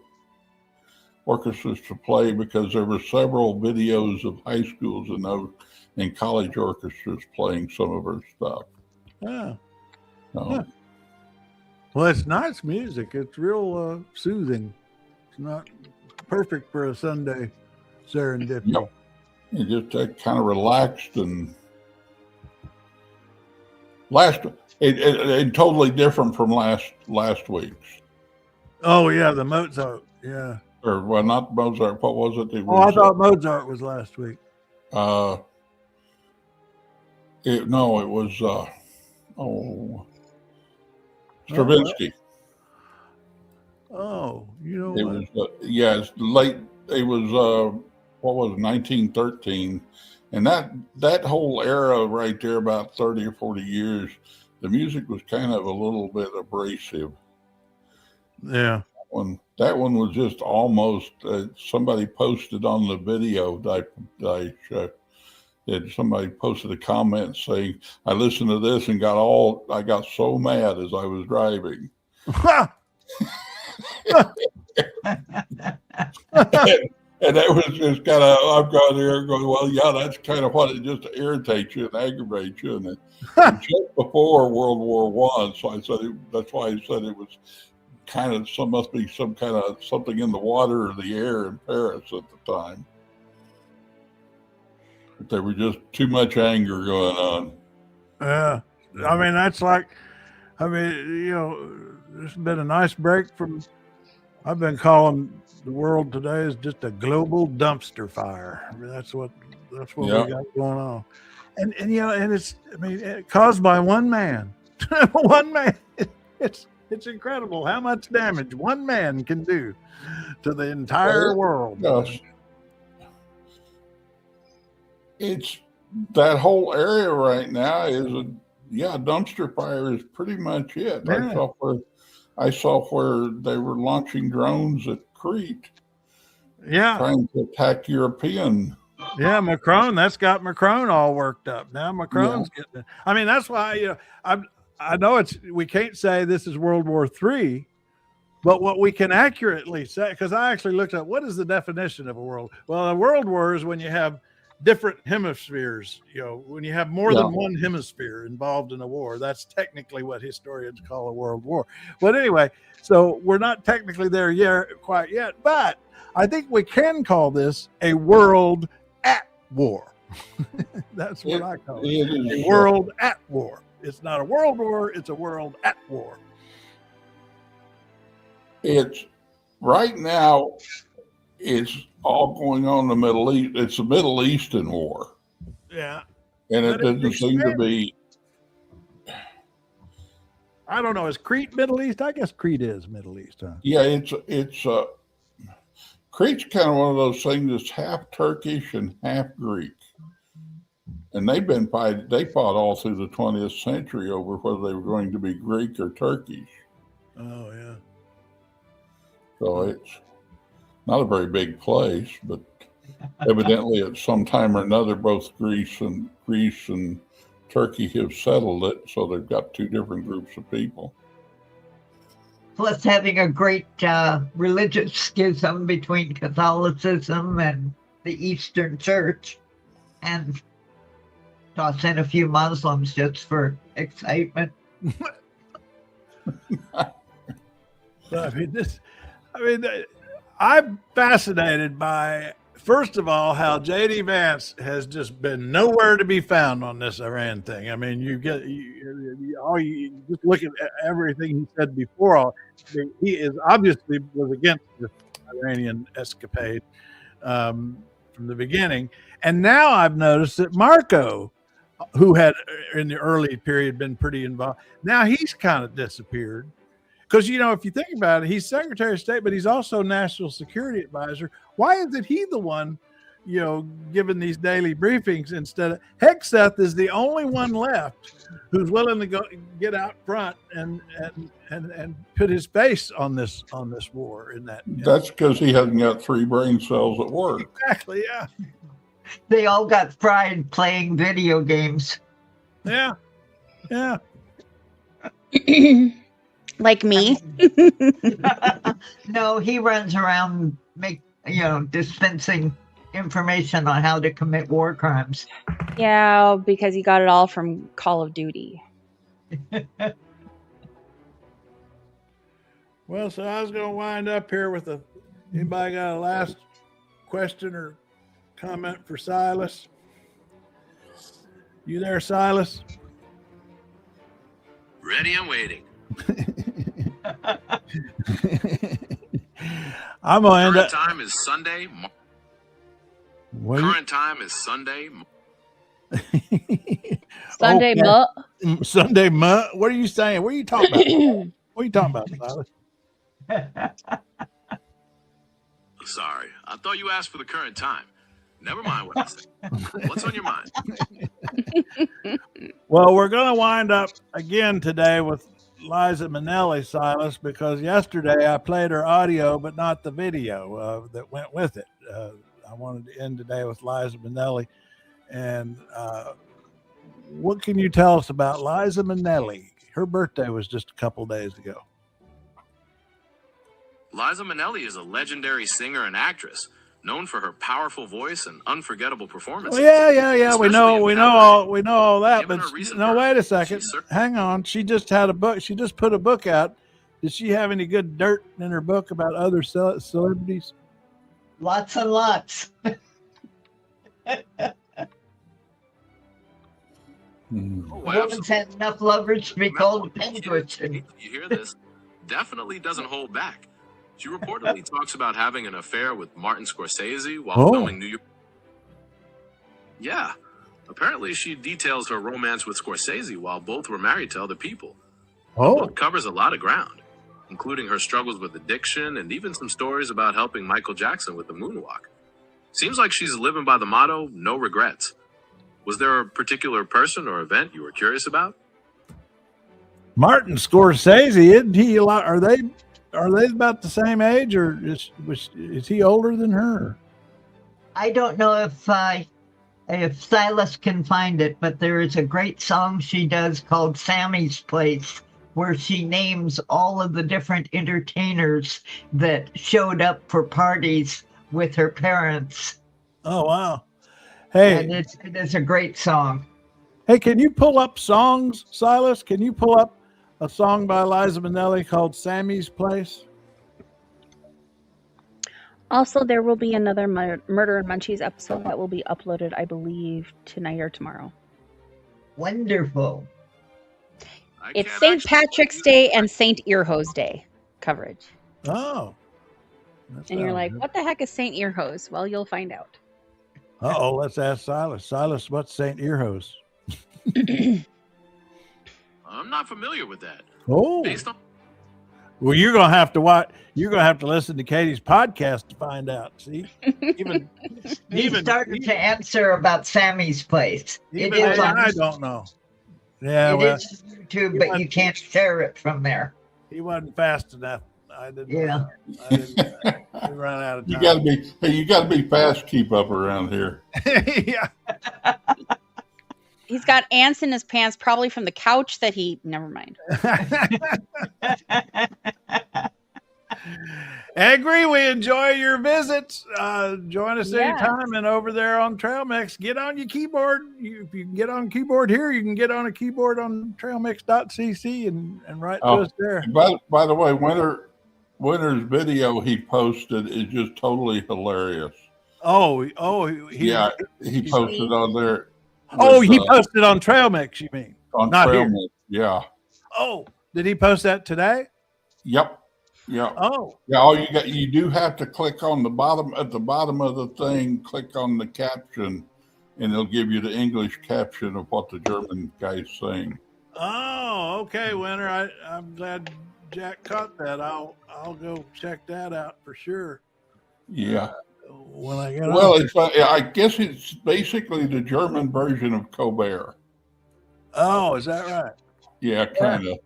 orchestras to play, because there were several videos of high schools and college orchestras playing some of her stuff. Yeah. Well, it's nice music. It's real soothing. It's not perfect for a Sunday serendipity. Yep. It just kind of relaxed and it totally different from last week's. Oh yeah, the Mozart. Yeah. Or well, not Mozart. What was it? I thought Mozart was last week. It was. Stravinsky. Oh, you know It what? was it's late. It was what was it, 1913, and that whole era right there, about 30 or 40 years, the music was kind of a little bit abrasive. Yeah. That one was just almost. Somebody posted on the video that I checked. Somebody posted a comment saying, "I listened to this and I got so mad as I was driving." And that was just kind of, I'm going there going, well, yeah, that's kind of what it just irritates you and aggravates you. And just before World War I, so I said that's why I said it was kind of must be some kind of something in the water or the air in Paris at the time. But there was just too much anger going on. Yeah, I mean that's like, there's been a nice break from. I've been calling the world today is just a global dumpster fire. I mean, that's what we got going on, and it's caused by one man. One man. It's incredible how much damage one man can do to the entire world. Yes. It's that whole area right now is dumpster fire is pretty much it. Yeah. I saw where they were launching drones at Crete. Yeah. Trying to attack European. Yeah, Macron, that's got Macron all worked up. Now Macron's getting it. I mean, that's why, I know we can't say this is World War III, but what we can accurately say, because I actually looked up what is the definition of a world. Well, a world war is when you have different hemispheres, when you have more than one hemisphere involved in a war. That's technically what historians call a world war. But anyway, so we're not technically there quite yet, but I think we can call this a world at war. That's what I call it. A world at war. It's not a world war, it's a world at war. It's right now, it's all going on in the Middle East. It's a Middle Eastern war. Yeah. And it doesn't seem to be. I don't know. Is Crete Middle East? I guess Crete is Middle East, huh? Yeah, it's Crete's kind of one of those things that's half Turkish and half Greek. And they fought all through the 20th century over whether they were going to be Greek or Turkish. Oh, yeah. So it's not a very big place, but evidently at some time or another, both Greece and Turkey have settled it. So they've got two different groups of people. Plus having a great religious schism between Catholicism and the Eastern Church, and toss in a few Muslims just for excitement. I'm fascinated by, first of all, how J.D. Vance has just been nowhere to be found on this Iran thing. I mean, you just look at everything he said before. He is obviously was against the Iranian escapade from the beginning. And now I've noticed that Marco, who had in the early period been pretty involved, now he's kind of disappeared. Because, if you think about it, he's Secretary of State, but he's also National Security Advisor. Why isn't he the one, giving these daily briefings instead of Hegseth is the only one left who's willing to get out front and put his face on this war in that. That's because he hasn't got 3 brain cells at work. Exactly, yeah. They all got fried playing video games. Yeah. Yeah. Like me. No, he runs around dispensing information on how to commit war crimes. Yeah, because he got it all from Call of Duty. Well, so I was going to wind up here with anybody got a last question or comment for Silas? You there, Silas? Ready and waiting. I'm going to end up. Current time is Sunday. Current time is Sunday. Sunday Okay. mutt. Sunday mutt. What are you saying? What are you talking about? What are you talking about, Silas? Sorry, I thought you asked for the current time. Never mind what I said. What's on your mind? Well, we're going to wind up again today with Liza Minnelli, Silas, because yesterday I played her audio, but not the video that went with it. I wanted to end today with Liza Minnelli. And what can you tell us about Liza Minnelli? Her birthday was just a couple days ago. Liza Minnelli is a legendary singer and actress, known for her powerful voice and unforgettable performances. Oh, yeah. We know all that. Given But her recent no, wait a second. she's cer- Hang on. She just had a book. She just put a book out. Did she have any good dirt in her book about other celebrities? Lots and lots. Women's had enough lovers to be called a pincushion. You hear this? Definitely doesn't hold back. She reportedly talks about having an affair with Martin Scorsese while filming New York. Yeah, apparently she details her romance with Scorsese while both were married to other people. Oh, It covers a lot of ground, including her struggles with addiction and even some stories about helping Michael Jackson with the moonwalk. Seems like she's living by the motto, no regrets. Was there a particular person or event you were curious about? Martin Scorsese, isn't he a lot? Are they about the same age, or is he older than her? I don't know if Silas can find it, but there is a great song she does called Sammy's Place, where she names all of the different entertainers that showed up for parties with her parents. Oh, wow. Hey, and it is a great song. Hey, can you pull up songs, Silas? Can you pull up a song by Liza Minnelli called Sammy's Place? Also, there will be another Murder and Munchies episode that will be uploaded, I believe, tonight or tomorrow. Wonderful. It's St. Patrick's Day and St. Earhose Day coverage. Oh. And you're like, what the heck is St. Earhose? Well, you'll find out. Uh-oh, let's ask Silas. Silas, what's St. Earhose? I'm not familiar with that. Oh. Based on Well, you're gonna have to watch. You're gonna have to listen to Katie's podcast to find out. See, He started to answer about Sammy's Place. It even is on, I don't know. Yeah, it well, is on YouTube, but you can't share it from there. he wasn't fast enough. I didn't. Yeah. I didn't. We ran out of time. You gotta be fast. Keep up around here. Yeah. He's got ants in his pants, probably from the couch that he. Never mind. Agree. We enjoy your visits. Join us anytime. And over there on Trail Mix, get on your keyboard. If you can get on keyboard here, you can get on a keyboard on trailmix.cc and write to us there. By the way, Winter's video he posted is just totally hilarious. He posted on there. He posted on Trail Mix, you mean? On Not Trail here. Mix, yeah. Oh, did he post that today? Yep. Yeah. Oh. Yeah, you do have to click on the bottom of the thing, click on the caption, and it'll give you the English caption of what the German guy's saying. Oh, okay, Winter. I'm glad Jack caught that. I'll go check that out for sure. Yeah. When I get I guess it's basically the German version of Colbert. Oh, is that right? Yeah, kind of.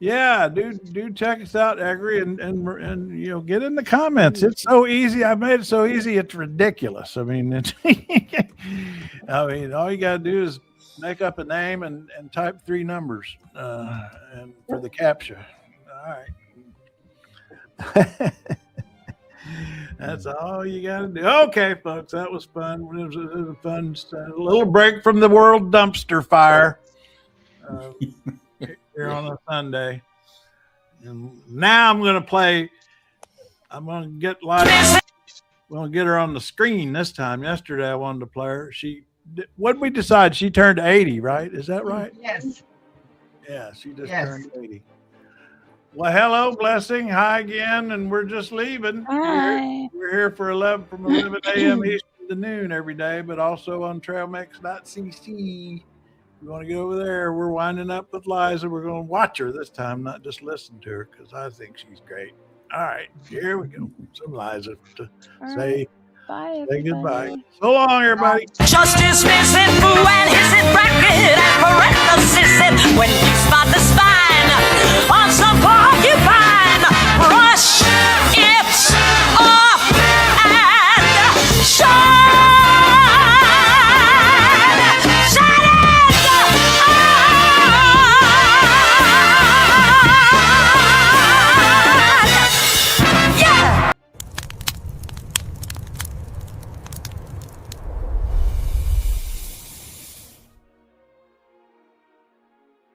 Yeah, do check us out, Agri, and get in the comments. It's so easy. I've made it so easy. It's ridiculous. I mean, all you gotta do is make up a name and type 3 numbers and for the captcha. All right. That's all you got to do. Okay, folks, that was fun. It was a fun little break from the world dumpster fire here on a Sunday. And now I'm going to get her on the screen this time. Yesterday I wanted to play her. What did we decide? She turned 80, right? Is that right? Yes. Yeah, she just turned 80. Well, hello, Blessing. Hi again, and we're just leaving. Hi. We're here from 11 a.m. Eastern to noon every day, but also on trailmix.cc. You want to get over there. We're winding up with Liza. We're going to watch her this time, not just listen to her, because I think she's great. All right, here we go. Some Liza to say, Bye, say goodbye. So long, everybody. Justice, Miss it, and his it bracket, and parenthesis.